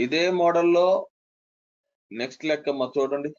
ఇదే మోడల్లో నెక్స్ట్ లెక్క చూడండి.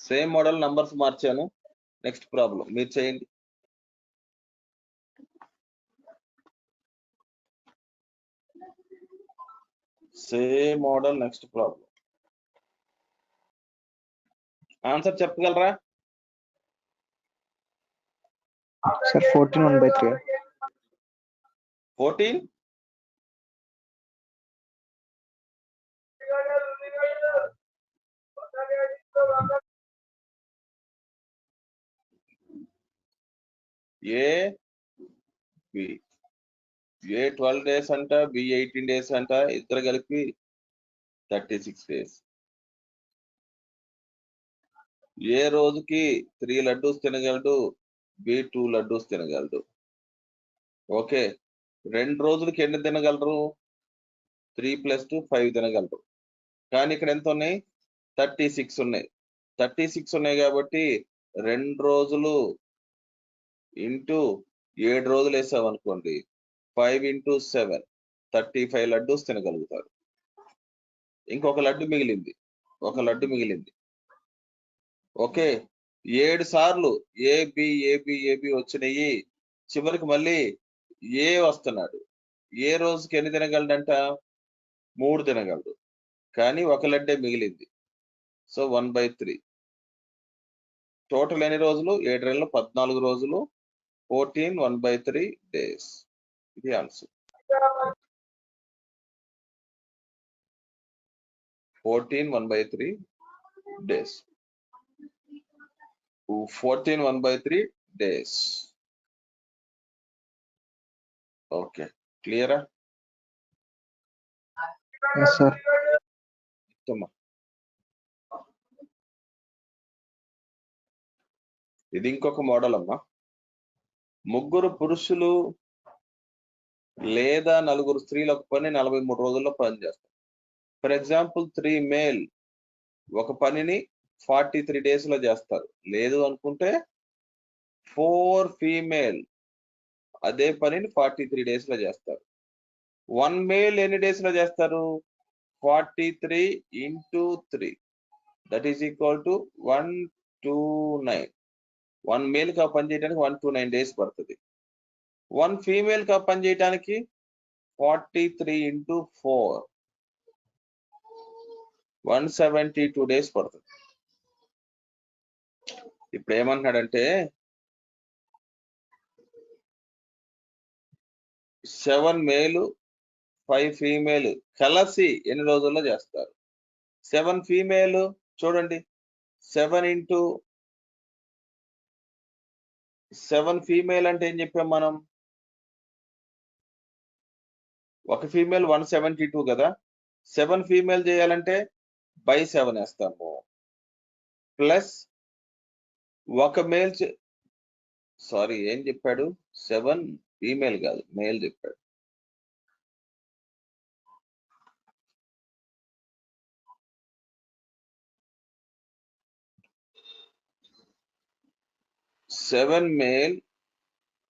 సేమ్ మోడల్ నంబర్స్ మార్చాను. నెక్స్ట్ ప్రాబ్లం మీరు చేయండి. Same model next problem. Answer చెప్పగలరా? Sir 14 1/3. 14 A B. A 12 days అంట, బి 18 days అంట, ఇద్దరు కలిపి 36 days. ఏ రోజుకి 3 లడ్డూస్ తినగలడు, బి 2 లడ్డూస్ తినగలడు. ఓకే, 2 రోజులకి ఎన్ని తినగలరు? 3 + 2 5 తినగలరు. కానీ ఇక్కడ ఎంత ఉన్నాయి? 36 ఉన్నాయి. 36 ఉన్నాయి కాబట్టి 2 రోజులు ఇంటూ 7 రోజులు వేసామనుకోండి, 5 × 7 35 లడ్డూస్ తినగలుగుతారు. ఇంకొక లడ్డు మిగిలింది, ఒక లడ్డు మిగిలింది. ఓకే, 7 సార్లు ఏబి ఏబి ఏబి వచ్చినాయి. చివరికి మళ్ళీ ఏ వస్తున్నాడు. ఏ రోజుకి ఎన్ని తినగలడంట? 3 తినగలడు. కానీ ఒక లడ్డే మిగిలింది. సో 1/3. టోటల్ ఎన్ని రోజులు? 7 నెలలు 14 రోజులు. 14 1/3 days. ఇది ఆన్సర్. 14 1/3 days. 14 1/3 days. ఓకే, క్లియరా? Yes, sir. ఇది ఇంకొక మోడల్ అమ్మా. ముగ్గురు పురుషులు లేదా నలుగురు స్త్రీలు ఒక పని 43 రోజుల్లో పని చేస్తారు. ఫర్ ఎగ్జాంపుల్ 3 మేల్ ఒక పనిని 43 days లో చేస్తారు. లేదు అనుకుంటే 4 ఫీమేల్ అదే పనిని 43 days లో చేస్తారు. 1 మేల్ ఎన్ని డేస్ లో చేస్తారు? 43 × 3, that is equal to 129. 1 male కి ఆ పని చేయడానికి 129 days పడుతుంది. 1 ఫీమేల్ కి ఆ పని చేయడానికి 43 × 4 172 days పడుతుంది. ఇప్పుడు ఏమంటున్నాడంటే 7 మేలు 5 ఫీమేల్ కలిసి ఎన్ని రోజుల్లో చేస్తారు? 7 ఫీమేల్ చూడండి, 7 × 7 ఫీమేల్ అంటే ఏం చెప్పాం మనం? ఒక ఫీమేల్ 172 కదా. 7 ఫీమేల్ చేయాలంటే /7 వేస్తాము. ప్లస్ ఒక మేల్ సారీ ఏం చెప్పాడు? 7 ఫీమేల్ కాదు, మేల్ చెప్పాడు. Seven male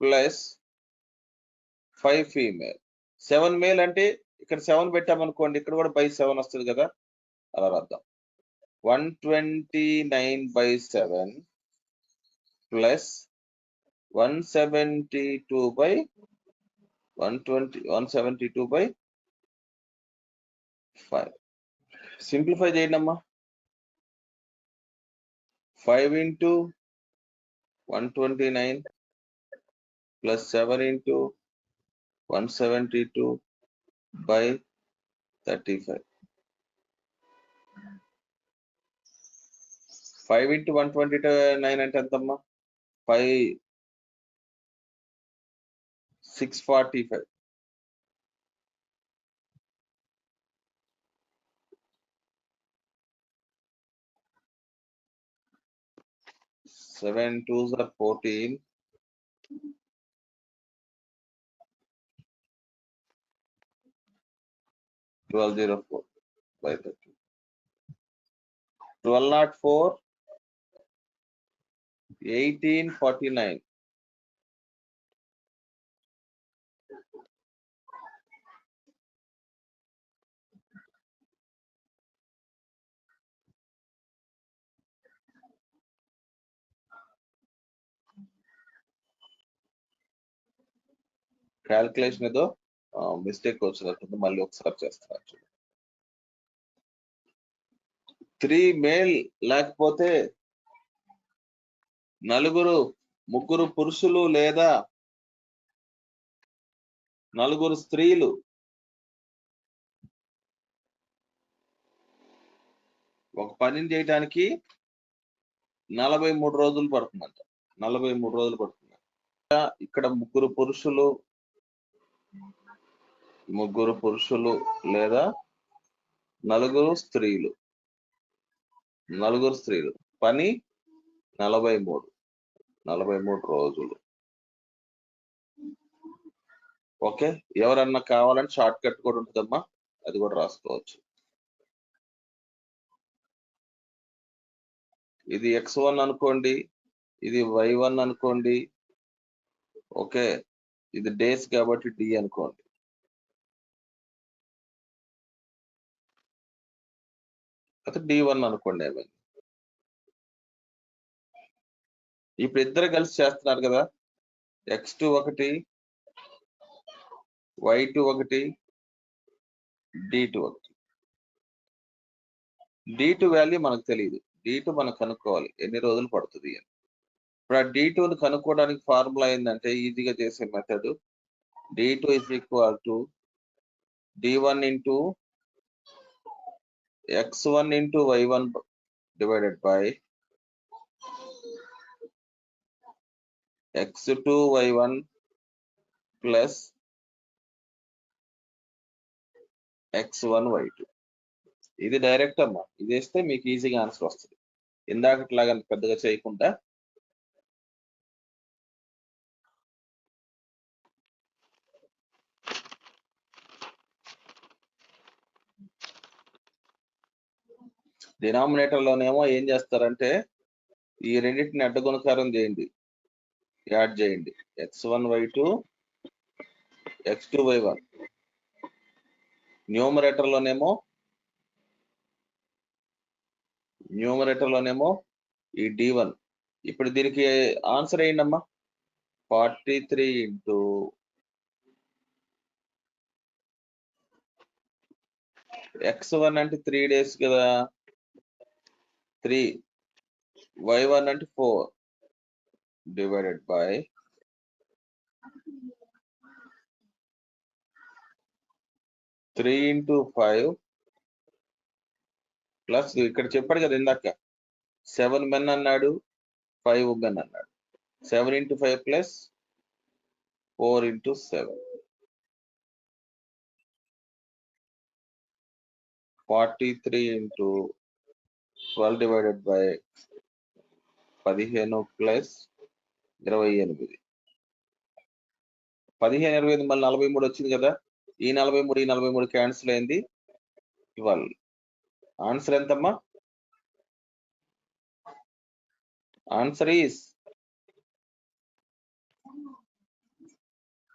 plus 5 female. 7 male అంటే ఇక్కడ 7 పెట్టామనుకోండి, ఇక్కడ కూడా /7 వస్తుంది కదా. అలా రాద్దాం. 129/7 ప్లస్ 172/5. సింప్లిఫై చేయండి అమ్మా. 5 × 129 ప్లస్ 7 × 172/35. 5 × 129 అంటే ఎంతమ్మా? 645. 7 2s are 14. 1204/30. 1204 1849. క్యాల్కులేషన్ ఏదో మిస్టేక్ వచ్చినట్టుంది, మళ్ళీ ఒకసారి చేస్తాను. 3 మేల్ లేకపోతే ముగ్గురు పురుషులు లేదా నలుగురు స్త్రీలు ఒక పనిని చేయడానికి 43 రోజులు పడుతుందంట. 43 రోజులు పడుతుంది. ఇక్కడ ముగ్గురు పురుషులు లేదా నలుగురు స్త్రీలు పని 43 రోజులు. ఓకే, ఎవరన్నా కావాలంటే షార్ట్ కట్ కూడా ఉంటుందమ్మా, అది కూడా రాసుకోవచ్చు. ఇది x1 అనుకోండి, ఇది y1 అనుకోండి. ఓకే, ఇది డేస్ కాబట్టి డి అనుకోండి. అయితే D1 అనుకోండి. ఏమైంది, ఇప్పుడు ఇద్దరు కలిసి చేస్తున్నారు కదా, x2 ఒకటి, y2 ఒకటి, D2 ఒకటి. D2 వాల్యూ మనకు తెలియదు, D2 మనం కనుక్కోవాలి ఎన్ని రోజులు పడుతుంది అని. ఇప్పుడు ఆ D2ని కనుక్కోవడానికి ఫార్ములా ఏంటంటే, ఈజీగా చేసే method D2 is equal to D1 into x1 into y1 divided by x2 y1 plus x1 y2. ఇది డైరెక్ట్ అమ్మా, ఇది వేస్తే మీకు ఈజీగా ఆన్సర్ వస్తుంది. ఇందాకట్లాగా పెద్దగా చేయకుండా డినామినేటర్ లోనేమో ఏం చేస్తారంటే, ఈ రెండింటిని అడ్డగుణకారం చేయండి, యాడ్ చేయండి. x1 y2 x2 y1. Numerator లోనేమో ఈ D1. ఇప్పుడు దీనికి ఆన్సర్ ఏంటమ్మా, 43 into x1 అంటే 3 days కదా, 3, y1 అంటే 4 divided by 3 into 5 ప్లస్ ఇక్కడ చెప్పాడు కదా ఇందాక 7 men అన్నాడు, 5 women అన్నాడు. 7 into 5 plus 4 into 7. 43 into 12 divided by 15 plus 28. 15, 28 మళ్ళీ 43 వచ్చింది కదా, ఈ 43 క్యాన్సిల్ అయింది, 12. ఆన్సర్ ఎంతమ్మా? ఆన్సర్ ఈస్,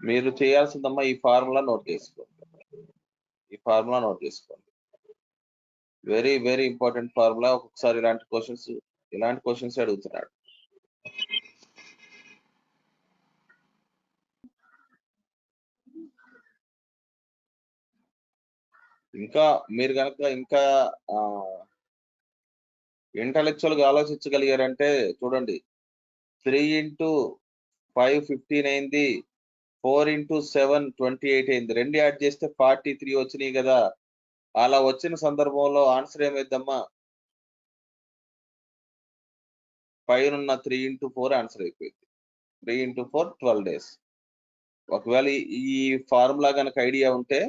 మీరు చేయాల్సిందమ్మా ఈ ఫార్ములా నోట్ చేసుకోండి. Very very important formula. ఒక్కొక్కసారి ఇలాంటి క్వశ్చన్స్ అడుగుతున్నాడు. ఇంకా మీరు కనుక ఇంకా ఇంటలెక్చువల్ గా ఆలోచించగలిగారంటే చూడండి, 3 into 5 15 అయింది, 4 into 7 28 అయింది. 2 యాడ్ చేస్తే 43 వచ్చినాయి కదా. అలా వచ్చిన సందర్భంలో ఆన్సర్ ఏమైందమ్మా, పైన 3 into 4 ఆన్సర్ అయిపోయింది. 3 into 4 12 days. ఒకవేళ ఈ ఫార్ములా కనుక ఐడియా ఉంటే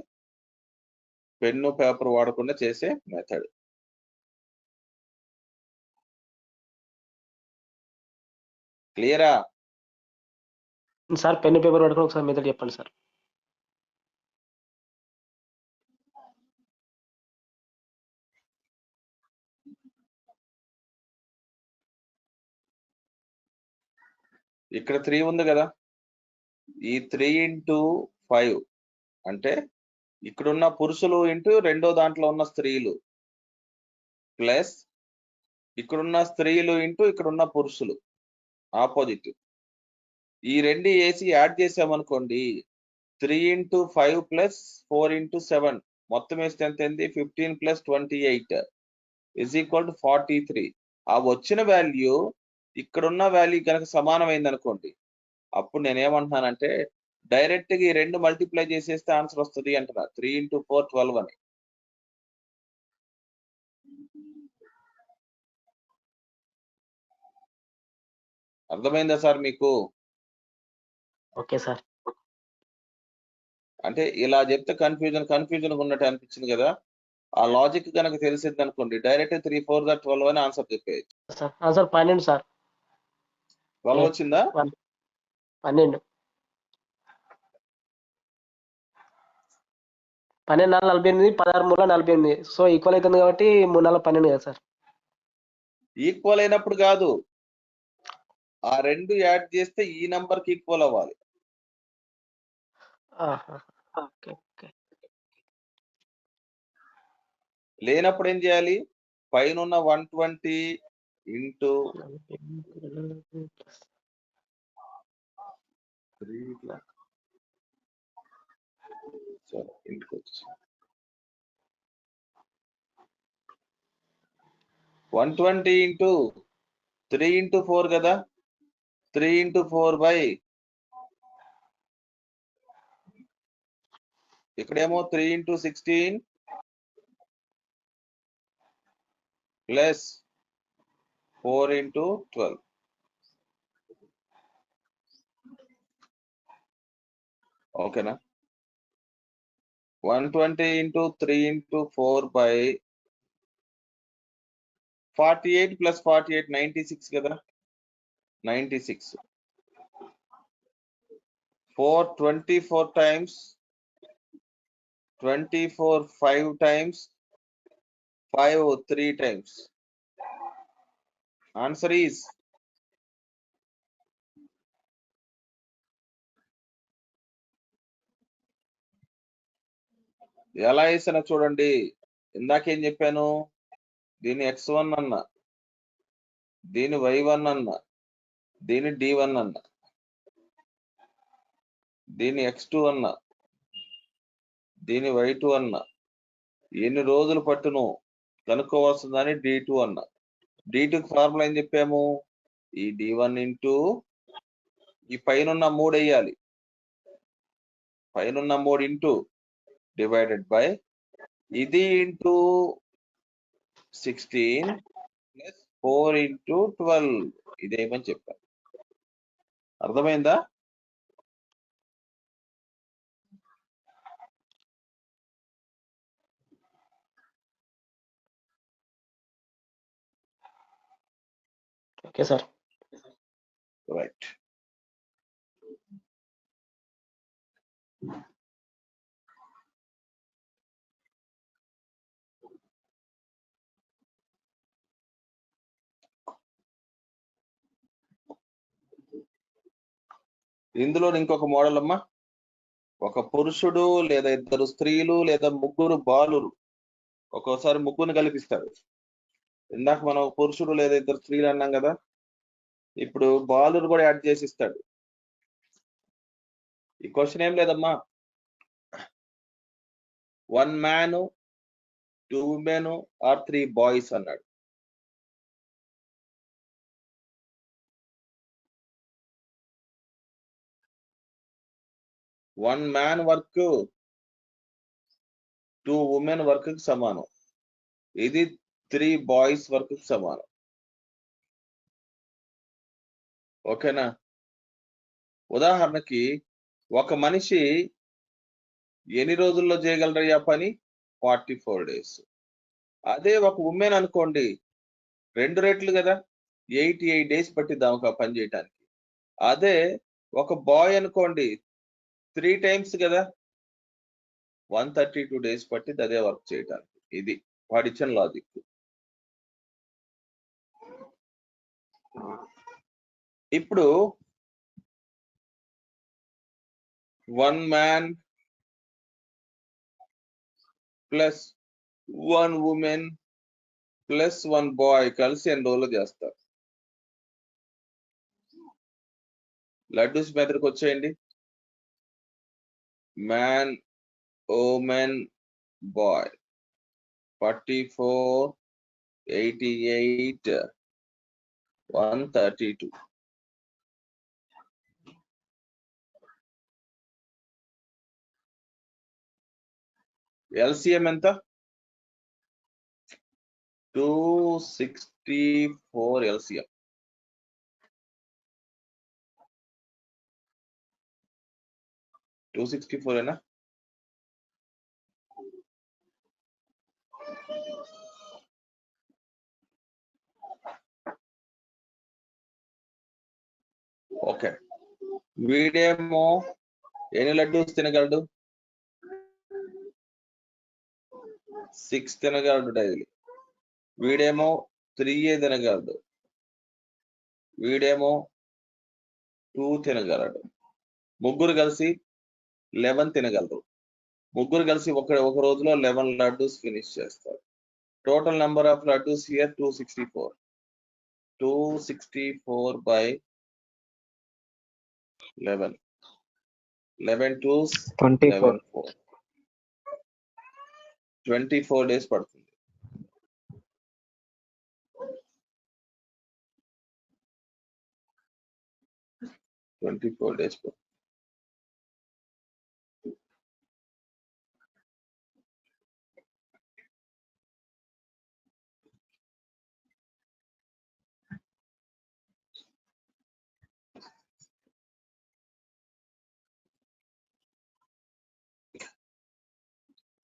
పెన్ను పేపర్ వాడకుండా చేసే మెథడ్. క్లియరా సార్? పెన్ను పేపర్ పట్టుకుని ఒకసారి మెథడ్ చెప్పండి సార్. ఇక్కడ 3 ఉంది కదా, ఈ 3 into 5 అంటే ఇక్కడున్న పురుషులు ఇంటూ రెండో దాంట్లో ఉన్న స్త్రీలు ప్లస్ ఇక్కడున్న స్త్రీలు ఇంటూ ఇక్కడున్న పురుషులు ఆపోజిట్. ఈ రెండు వేసి యాడ్ చేసామనుకోండి 3 into 5 plus 4 into 7 మొత్తం వేస్తే ఎంత అయింది 15 plus 28 is equal to 43. ఆ వచ్చిన వాల్యూ ఇక్కడున్న వాల్యూ కనుక సమానమైంది అనుకోండి, అప్పుడు నేనేమంటున్నానంటే డైరెక్ట్ గా ఈ రెండు మల్టిప్లై చేసేస్తే ఆన్సర్ వస్తుంది అంటున్నా. 3 into 4 12 అని. అర్థమైందా సార్ మీకు? Okay sir. అంటే ఇలా చెప్తే కన్ఫ్యూజన్ ఉన్నట్టు అనిపించింది కదా, ఆ లాజిక్ కనుక తెలిసింది అనుకోండి డైరెక్ట్ 3 4 12 అని ఆన్సర్ చెప్పేయచ్చు. Sir answer 12 sir. 12 వచ్చిందా? 12 12 4 48 16 3 48, సో ఈక్వల్ అవుతుంది కాబట్టి 3 4 12 కదా సార్. ఈక్వల్ అయినప్పుడు కాదు, ఆ రెండు యాడ్ చేస్తే ఈ నంబర్ కి ఈక్వల్ అవ్వాలి. Okay okay. లేనప్పుడు ఏం చేయాలి, పైన ఉన్న 120 ఇంటూ 120 ఇంటూ 3 into 4 కదా, 3 into 4 by ఇక్కడేమో 3 into 16 ప్లస్ 4 into 12. ఓకేనా? 120 into 3 into 4 by 48 plus 48 96 కదా, 96. 24 times 24 5 times 5 3 times. Answer is ఎలా వేసినా చూడండి, ఇందాకేం చెప్పాను, దీని x1 అన్న, దీని y1 అన్న, దీని d1 అన్న, దీని x2 అన్న, దీని y2 అన్న, ఎన్ని రోజులు పట్టును కనుక్కోవాల్సిందని d2 అన్న. d2 ఫార్ములా ఏం చెప్పాము, ఈ d1 ఇంటూ ఈ పైనున్న 3 వేయాలి, పైనున్న 3 ఇంటూ డివైడెడ్ బై ఇది ఇంటూ 16 ప్లస్ 4 ఇంటూ 12 ఇదేమని చెప్పాను. అర్థమైందా? Okay sir. రైట్. ఇందులో ఇంకొక మోడల్ అమ్మా, ఒక పురుషుడు లేదా ఇద్దరు స్త్రీలు లేదా ముగ్గురు బాలురు, ఒక్కోసారి ముగ్గురు కల్పిస్తారు. ఇందాక మనం పురుషుడు లేదా ఇద్దరు స్త్రీలు అన్నాం కదా, ఇప్పుడు బాలురు కూడా యాడ్ చేసి ఇస్తాడు. ఈ క్వశ్చన్ ఏం లేదమ్మా, 1 man 2 women or 3 boys అన్నాడు. One man work 2 women work కి సమానం, ఇది 3 boys వర్క్ కి సమానం. ఓకేనా? ఉదాహరణకి ఒక మనిషి ఎన్ని రోజుల్లో చేయగలరయ్యా పని, 44 days. అదే ఒక ఉమెన్ అనుకోండి 2 రెట్లు కదా, 88 days పట్టిద్దాం ఒక పని చేయటానికి. అదే ఒక బాయ్ అనుకోండి 3 times కదా, 132 days పట్టిద్ది అదే వర్క్ చేయటానికి. ఇది వాడిచ్చిన లాజిక్. ఇప్పుడు 1 man plus 1 woman plus 1 boy కలిసి ఎన్ని రోజులు చేస్తారు? లడ్డూస్ మెథడ్కి వచ్చేయండి. man, woman, boy. 44, 88, 132. LCM ఎంత? 264 LCM. ఏనా? ఓకే. వీడేమో ఎన్ని లడ్డూస్ తినగలడు? 6 తినగలడు డైలీ. వీడేమో 3 తినగలడు. వీడేమో 2 తినగలడు. ముగ్గురు కలిసి 11 తినగలరు. ముగ్గురు కలిసి ఒక రోజులో 11 లడ్డూస్ ఫినిష్ చేస్తారు. Total number of laddoos here 264. 264 by 11. 11 2s 24. 24 days పడుతుంది.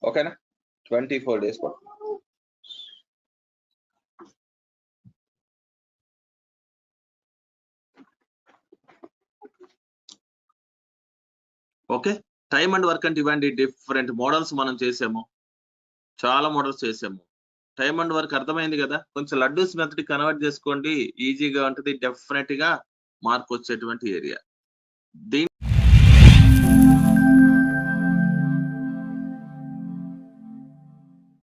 ఓకేనా? 24 days పడుతుంది. ఓకే. టైమ్ అండ్ వర్క్ అంటే ఇవ్వండి. డిఫరెంట్ మోడల్స్ మనం చేసాము. చాలా మోడల్స్ చేసాము. టైమ్ అండ్ వర్క్ అర్థమైంది కదా? కొంచెం లడ్డూస్ మెథడ్ కన్వర్ట్ చేసుకోండి. ఈజీగా ఉంటుంది. డెఫినెట్ గా మార్క్ వచ్చేటువంటి ఏరియా. దీని